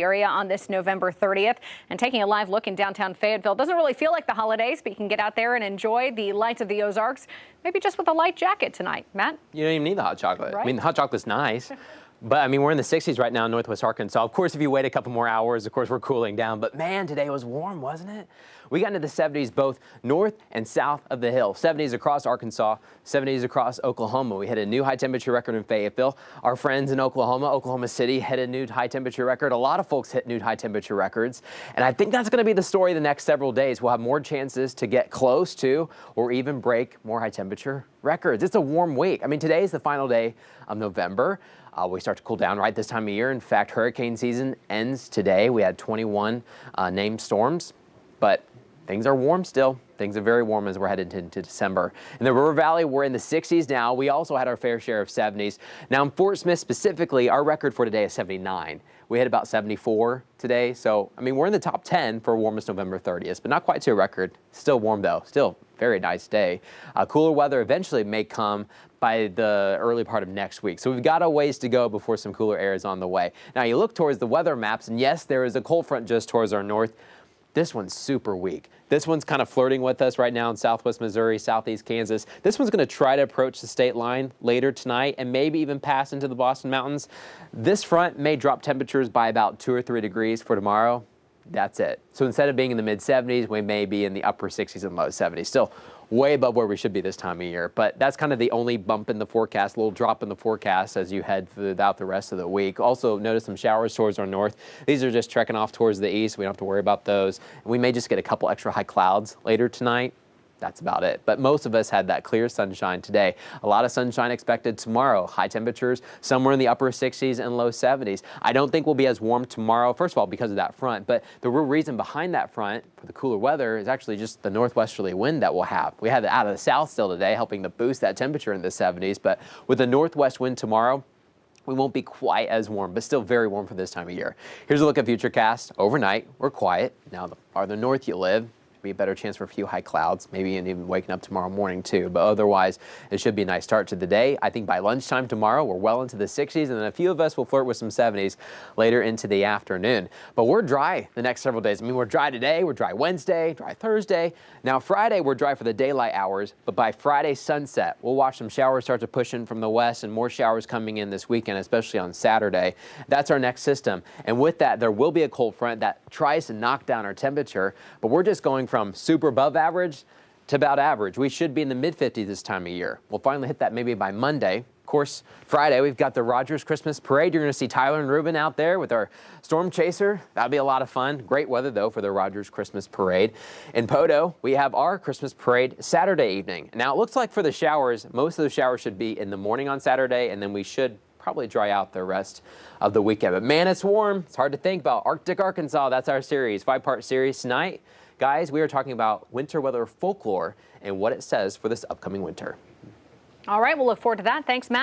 area on this November 30th. And taking a live look in downtown Fayetteville, doesn't really feel like the holidays, but you can get out there and enjoy the lights of the Ozarks, maybe just with a light jacket tonight. Matt? You don't even need the hot chocolate. Right? I mean, the hot chocolate's nice. But, I mean, we're in the 60s right now in Northwest Arkansas. Of course, if you wait a couple more hours, of course, we're cooling down. But, man, today was warm, wasn't it? We got into the 70s both north and south of the hill. 70s across Arkansas, 70s across Oklahoma. We hit a new high temperature record in Fayetteville. Our friends in Oklahoma City hit a new high temperature record. A lot of folks hit new high temperature records. And I think that's going to be the story the next several days. We'll have more chances to get close to or even break more high temperature records. It's a warm week. I mean, today is the final day of November. We start to cool down right this time of year. In fact, hurricane season ends today. We had 21 named storms, but things are warm still. Things are very warm as we're headed into December. In the River Valley, we're in the 60s now. We also had our fair share of 70s. Now in Fort Smith specifically, our record for today is 79. We hit about 74 today. So, I mean, we're in the top 10 for warmest November 30th, but not quite to a record. Still warm though. Still very nice day. Cooler weather eventually may come by the early part of next week. So we've got a ways to go before some cooler air is on the way. Now you look towards the weather maps, and yes, there is a cold front just towards our north. This one's super weak. This one's kind of flirting with us right now in southwest Missouri, southeast Kansas. This one's going to try to approach the state line later tonight and maybe even pass into the Boston Mountains. This front may drop temperatures by about 2 or 3 degrees for tomorrow. That's it. So instead of being in the mid 70s, we may be in the upper 60s and low 70s. Still way above where we should be this time of year. But that's kind of the only bump in the forecast, a little drop in the forecast as you head throughout the rest of the week. Also notice some showers towards our north. These are just trekking off towards the east. We don't have to worry about those. And we may just get a couple extra high clouds later tonight. That's about it. But most of us had that clear sunshine today. A lot of sunshine expected tomorrow. High temperatures somewhere in the upper 60s and low 70s. I don't think we'll be as warm tomorrow, first of all, because of that front. But the real reason behind that front for the cooler weather is actually just the northwesterly wind that we'll have. We have it out of the south still today, helping to boost that temperature in the 70s. But with the northwest wind tomorrow, we won't be quite as warm, but still very warm for this time of year. Here's a look at Futurecast. Overnight, we're quiet. Now, the farther north you live, be a better chance for a few high clouds, maybe even waking up tomorrow morning too. But otherwise, it should be a nice start to the day. I think by lunchtime tomorrow, we're well into the 60s, and then a few of us will flirt with some 70s later into the afternoon. But we're dry the next several days. I mean, we're dry today, we're dry Wednesday, dry Thursday. Now Friday, we're dry for the daylight hours, but by Friday sunset, we'll watch some showers start to push in from the west and more showers coming in this weekend, especially on Saturday. That's our next system. And with that, there will be a cold front that tries to knock down our temperature, but we're just going from super above average to about average. We should be in the mid-50s this time of year. We'll finally hit that maybe by Monday. Of course, Friday, we've got the Rogers Christmas Parade. You're going to see Tyler and Ruben out there with our Storm Chaser. That'll be a lot of fun. Great weather, though, for the Rogers Christmas Parade. In Poteau, we have our Christmas Parade Saturday evening. Now, it looks like for the showers, most of the showers should be in the morning on Saturday, and then we should probably dry out the rest of the weekend. But, man, it's warm. It's hard to think about. Arctic Arkansas, that's our series, 5-part series tonight. Guys, we are talking about winter weather folklore and what it says for this upcoming winter. All right, we'll look forward to that. Thanks, Matt.